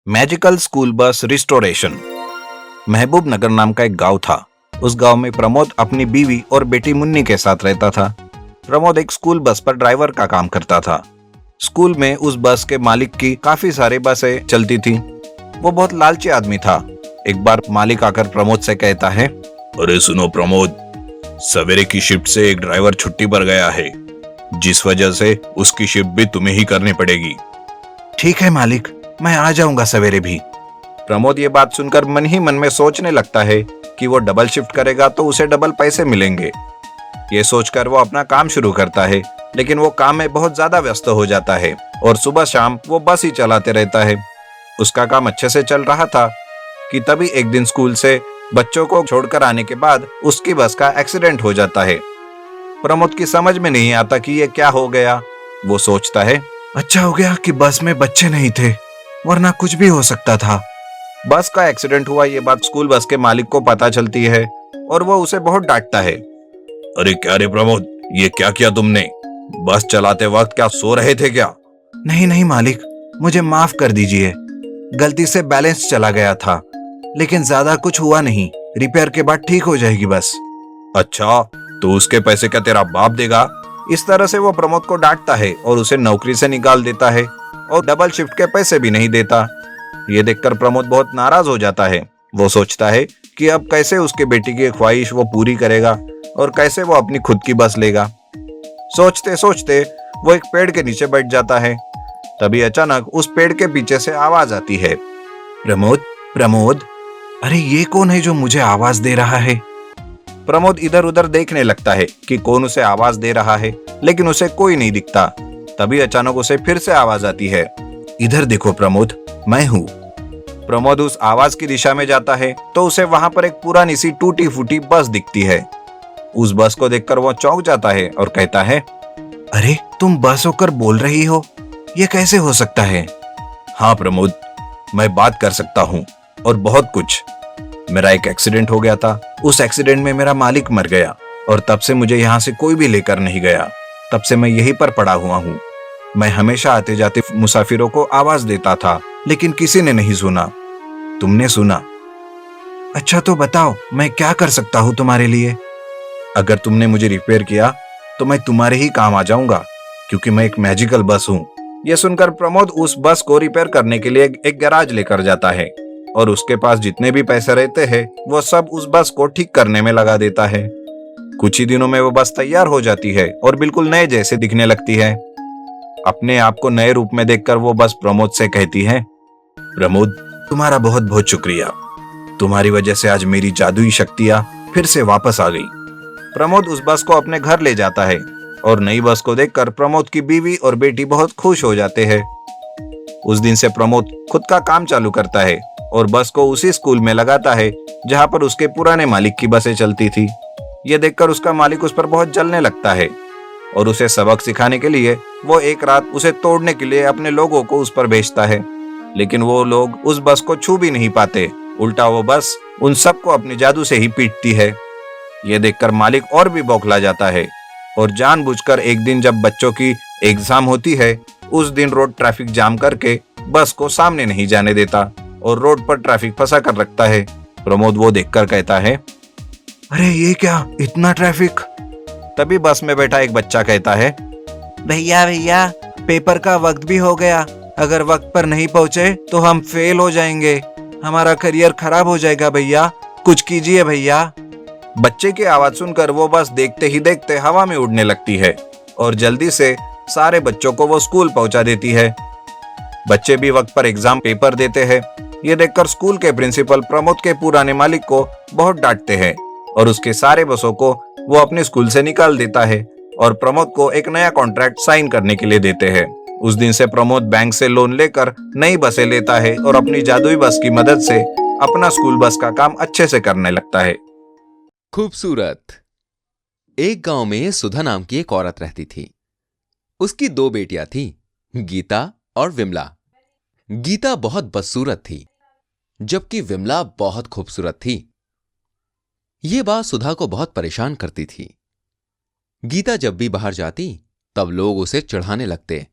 Magical school bus restoration. महबूब नगर नाम का एक गांव था। उस गांव में प्रमोद अपनी बीवी और बेटी मुन्नी के साथ रहता था। प्रमोद एक स्कूल बस पर ड्राइवर का काम करता था। स्कूल में उस बस के मालिक की काफी सारी बसें चलती थीं। वो बहुत लालची आदमी था। एक बार मालिक आकर प्रमोद से कहता है, अरे सुनो प्रमोद, सवेरे की शिफ्ट से एक ड्राइवर छुट्टी पर गया है, जिस वजह से उसकी शिफ्ट भी तुम्हें ही करनी पड़ेगी। ठीक है मालिक, मैं आ जाऊंगा सवेरे भी। प्रमोद ये बात सुनकर मन ही मन में सोचने लगता है कि वो डबल शिफ्ट करेगा तो उसे डबल पैसे मिलेंगे। ये सोचकर वो अपना काम शुरू करता है, लेकिन वो काम में बहुत ज्यादा व्यस्त हो जाता है और सुबह शाम वो बस ही चलाते रहता है। उसका काम अच्छे से चल रहा था कि तभी एक दिन स्कूल से बच्चों को छोड़कर आने के बाद उसकी बस का एक्सीडेंट हो जाता है। प्रमोद की समझ में नहीं आता कि ये क्या हो गया। वो सोचता है, अच्छा हो गया कि बस में बच्चे नहीं थे, वरना कुछ भी हो सकता था। बस का एक्सीडेंट हुआ ये बात स्कूल बस के मालिक को पता चलती है और वो उसे बहुत डांटता है। अरे क्या रे प्रमोद, ये क्या किया तुमने? बस चलाते वक्त क्या सो रहे थे क्या? नहीं नहीं मालिक, मुझे माफ कर दीजिए। गलती से बैलेंस चला गया था, लेकिन ज्यादा कुछ हुआ नहीं। रिपेयर के बाद ठीक हो जाएगी बस। अच्छा, तो उसके पैसे क्या तेरा बाप देगा? इस तरह से वो प्रमोद को डांटता है और उसे नौकरी से निकाल देता है और डबल शिफ्ट के पैसे भी नहीं देता। ये देखकर प्रमोद बहुत नाराज हो जाता है। वो सोचता है कि अब कैसे उसके बेटी की ख्वाहिश वो पूरी करेगा और कैसे वो अपनी खुद की बस लेगा। सोचते सोचते वो एक पेड़ के नीचे बैठ जाता है। तभी अचानक उस पेड़ के पीछे से आवाज आती है, प्रमोद प्रमोद, अरे ये कौन है जो मुझे आवाज दे रहा है? प्रमोद इधर उधर देखने लगता है कि कौन उसे आवाज दे रहा है, लेकिन उसे कोई नहीं दिखता। तभी अचानक उसे फिर से आवाज आती है, इधर देखो प्रमोद, मैं हूँ। प्रमोद उस आवाज की दिशा में जाता है तो उसे वहां पर एक पुरानी सी टूटी फूटी बस दिखती है। उस बस को देखकर वो चौंक जाता है और कहता है, अरे तुम बस होकर बोल रही हो, ये कैसे हो सकता है? हाँ प्रमोद, मैं बात कर सकता हूँ और बहुत कुछ। मेरा एक एक्सीडेंट हो गया था। उस एक्सीडेंट में मेरा मालिक मर गया और तब से मुझे यहाँ से कोई भी लेकर नहीं गया। तब से मैं यहीं पर पड़ा हुआ हूँ। मैं हमेशा आते जाते मुसाफिरों को आवाज देता था, लेकिन किसी ने नहीं सुना। तुमने सुना। अच्छा तो बताओ, मैं क्या कर सकता हूँ तुम्हारे लिए? अगर तुमने मुझे रिपेयर किया तो मैं तुम्हारे ही काम आ जाऊंगा, क्योंकि मैं एक मैजिकल बस हूँ। यह सुनकर प्रमोद उस बस को रिपेयर करने के लिए एक गैराज लेकर जाता है और उसके पास जितने भी पैसे रहते हैं वो सब उस बस को ठीक करने में लगा देता है। कुछ ही दिनों में वो बस तैयार हो जाती है और बिल्कुल नए जैसे दिखने लगती है। अपने आप को नए रूप में देखकर वो बस प्रमोद से कहती है, प्रमोद तुम्हारा बहुत बहुत शुक्रिया। तुम्हारी वजह से आज मेरी जादुई शक्तियां फिर से वापस आ गई। प्रमोद उस बस को अपने घर ले जाता है और नई बस को देखकर प्रमोद की बीवी और बेटी बहुत खुश हो जाते हैं। उस दिन से प्रमोद खुद का काम चालू करता है और बस को उसी स्कूल में लगाता है जहां पर उसके पुराने मालिक की बसें चलती थी। यह देखकर उसका मालिक उस पर बहुत जलने लगता है और उसे सबक सिखाने के लिए वो एक रात उसे तोड़ने के लिए अपने लोगों को उस पर भेजता है, लेकिन वो लोग उस बस को छू भी नहीं पाते। उल्टा वो बस उन सबको अपने जादू से ही पीटती है। यह देखकर मालिक और भी बौखला जाता है और जानबूझकर एक दिन जब बच्चों की एग्जाम होती है, उस दिन रोड ट्रैफिक जाम करके बस को सामने नहीं जाने देता और रोड पर ट्रैफिक फंसा कर रखता है। प्रमोद वो देखकर कहता है, अरे ये क्या, इतना ट्रैफिक? तभी बस में बैठा एक बच्चा कहता है, भैया भैया, पेपर का वक्त भी हो गया। अगर वक्त पर नहीं पहुंचे तो हम फेल हो जाएंगे। हमारा करियर खराब हो जाएगा भैया, कुछ कीजिए भैया। बच्चे की आवाज सुनकर वो बस देखते ही देखते हवा में उड़ने लगती है और जल्दी से सारे बच्चों को वो स्कूल पहुंचा देती है। बच्चे भी वक्त पर एग्जाम पेपर देते हैं। ये देखकर स्कूल के प्रिंसिपल प्रमोद के पुराने मालिक को बहुत डांटते हैं और उसके सारे बसों को वो अपने स्कूल से निकाल देता है और प्रमोद को एक नया कॉन्ट्रैक्ट साइन करने के लिए देते हैं। उस दिन से प्रमोद बैंक से लोन लेकर नई बसें लेता है और अपनी जादुई बस की मदद से अपना स्कूल बस का काम अच्छे से करने लगता है। खूबसूरत। एक गांव में सुधा नाम की एक औरत रहती थी। उसकी दो बेटियां थीं, गीता और विमला। गीता बहुत बदसूरत थी, जबकि विमला बहुत खूबसूरत थी। ये बात सुधा को बहुत परेशान करती थी। गीता जब भी बाहर जाती तब लोग उसे चिढ़ाने लगते।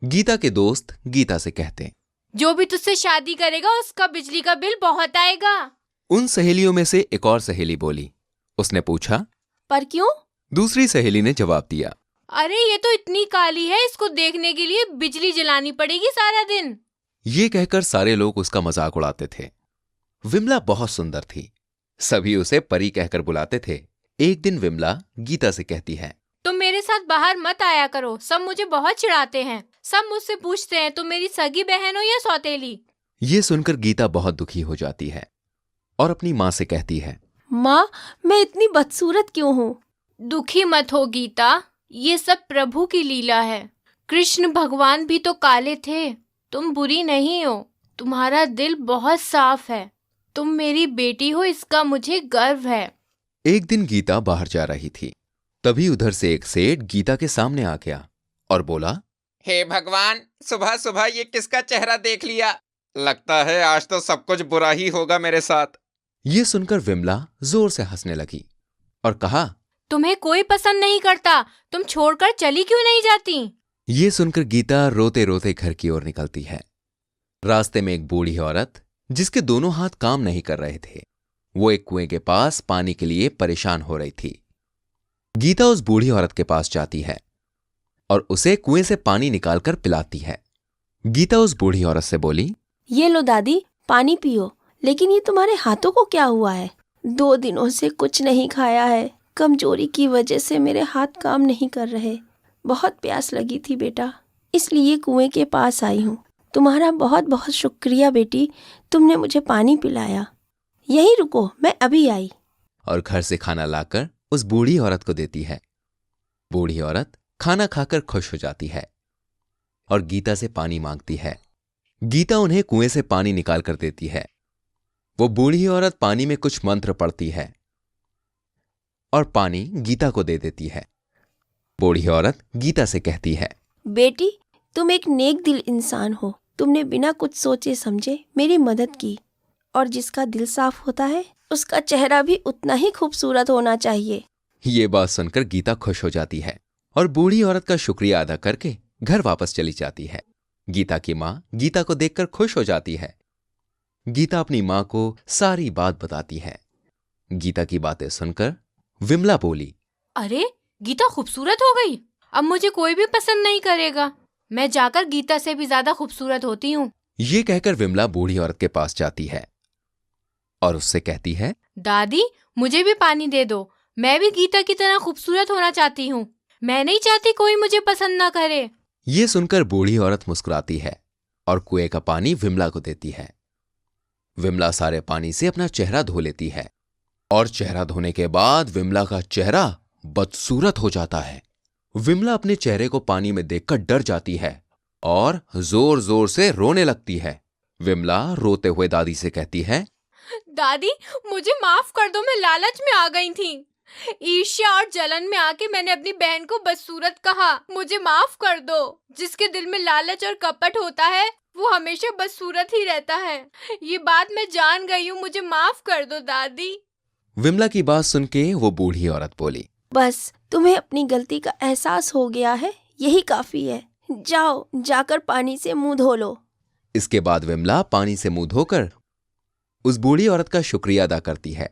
गीता के दोस्त गीता से कहते, जो भी तुझसे शादी करेगा उसका बिजली का बिल बहुत आएगा। उन सहेलियों में से एक और सहेली बोली। उसने पूछा, पर क्यों? दूसरी सहेली ने जवाब दिया, अरे ये तो इतनी काली है, इसको देखने के लिए बिजली जलानी पड़ेगी सारा दिन। ये कहकर सारे लोग उसका मजाक उड़ाते थे। विमला बहुत सुंदर थी, सभी उसे परी कहकर बुलाते थे। एक दिन विमला गीता से कहती है, तुम मेरे साथ बाहर मत आया करो, सब मुझे बहुत चिढ़ाते हैं। सब मुझसे पूछते हैं तुम मेरी सगी बहन हो या सौतेली। ये सुनकर गीता बहुत दुखी हो जाती है और अपनी माँ से कहती है, माँ, मैं इतनी बदसूरत क्यों हूँ? दुखी मत हो गीता, ये सब प्रभु की लीला है। कृष्ण भगवान भी तो काले थे, तुम बुरी नहीं हो, तुम्हारा दिल बहुत साफ है। तुम मेरी बेटी हो, इसका मुझे गर्व है। एक दिन गीता बाहर जा रही थी, तभी उधर से एक सेठ गीता के सामने आ गया और बोला, हे भगवान, सुबह सुबह ये किसका चेहरा देख लिया? लगता है आज तो सब कुछ बुरा ही होगा मेरे साथ। ये सुनकर विमला जोर से हंसने लगी और कहा, तुम्हें कोई पसंद नहीं करता, तुम छोड़कर चली क्यों नहीं जाती? ये सुनकर गीता रोते रोते घर की ओर निकलती है। रास्ते में एक बूढ़ी औरत, जिसके दोनों हाथ काम नहीं कर रहे थे, वो एक कुएं के पास पानी के लिए परेशान हो रही थी। गीता उस बूढ़ी औरत के पास जाती है और उसे कुएं से पानी निकालकर पिलाती है। गीता उस बूढ़ी औरत से बोली, ये लो दादी, पानी पियो। लेकिन ये तुम्हारे हाथों को क्या हुआ है? 2 दिनों से कुछ नहीं खाया है। कमजोरी की वजह से मेरे हाथ काम नहीं कर रहे। बहुत प्यास लगी थी बेटा, इसलिए कुएं के पास आई हूँ। तुम्हारा बहुत बहुत शुक्रिया बेटी, तुमने मुझे पानी पिलाया। यहीं रुको, मैं अभी आई। और घर से खाना लाकर उस बूढ़ी औरत को देती है। बूढ़ी औरत खाना खाकर खुश हो जाती है और गीता से पानी मांगती है। गीता उन्हें कुएं से पानी निकाल कर देती है। वो बूढ़ी औरत पानी में कुछ मंत्र पढ़ती है और पानी गीता को दे देती है। बूढ़ी औरत गीता से कहती है, बेटी, तुम एक नेक दिल इंसान हो। तुमने बिना कुछ सोचे समझे मेरी मदद की। और जिसका दिल साफ होता है उसका चेहरा भी उतना ही खूबसूरत होना चाहिए। ये बात सुनकर गीता खुश हो जाती है और बूढ़ी औरत का शुक्रिया अदा करके घर वापस चली जाती है। गीता की माँ गीता को देखकर खुश हो जाती है। गीता अपनी माँ को सारी बात बताती है। गीता की बातें सुनकर विमला बोली, अरे गीता खूबसूरत हो गई, अब मुझे कोई भी पसंद नहीं करेगा। मैं जाकर गीता से भी ज्यादा खूबसूरत होती हूँ। ये कहकर विमला बूढ़ी औरत के पास जाती है और उससे कहती है, दादी मुझे भी पानी दे दो, मैं भी गीता की तरह खूबसूरत होना चाहती हूँ। मैं नहीं चाहती कोई मुझे पसंद ना करे। ये सुनकर बूढ़ी औरत मुस्कुराती है और कुएं का पानी विमला को देती है। विमला सारे पानी से अपना चेहरा धो लेती है और चेहरा धोने के बाद विमला का चेहरा बदसूरत हो जाता है। विमला अपने चेहरे को पानी में देखकर डर जाती है और जोर जोर से रोने लगती है। विमला रोते हुए दादी से कहती है, दादी मुझे माफ कर दो, मैं लालच में आ गई थी। ईर्ष्या और जलन में आके मैंने अपनी बहन को बदसूरत कहा। मुझे माफ कर दो। जिसके दिल में लालच और कपट होता है वो हमेशा बदसूरत ही रहता है। ये बात मैं जान गई हूँ, मुझे माफ कर दो दादी। विमला की बात सुन के वो बूढ़ी औरत बोली, बस तुम्हें अपनी गलती का एहसास हो गया है, यही काफी है। जाओ, जाकर पानी से मुंह धो लो। इसके बाद विमला पानी से मुंह धोकर उस बूढ़ी औरत का शुक्रिया अदा करती है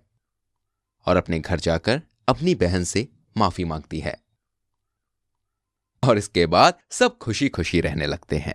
और अपने घर जाकर अपनी बहन से माफी मांगती है। और इसके बाद सब खुशी खुशी रहने लगते हैं।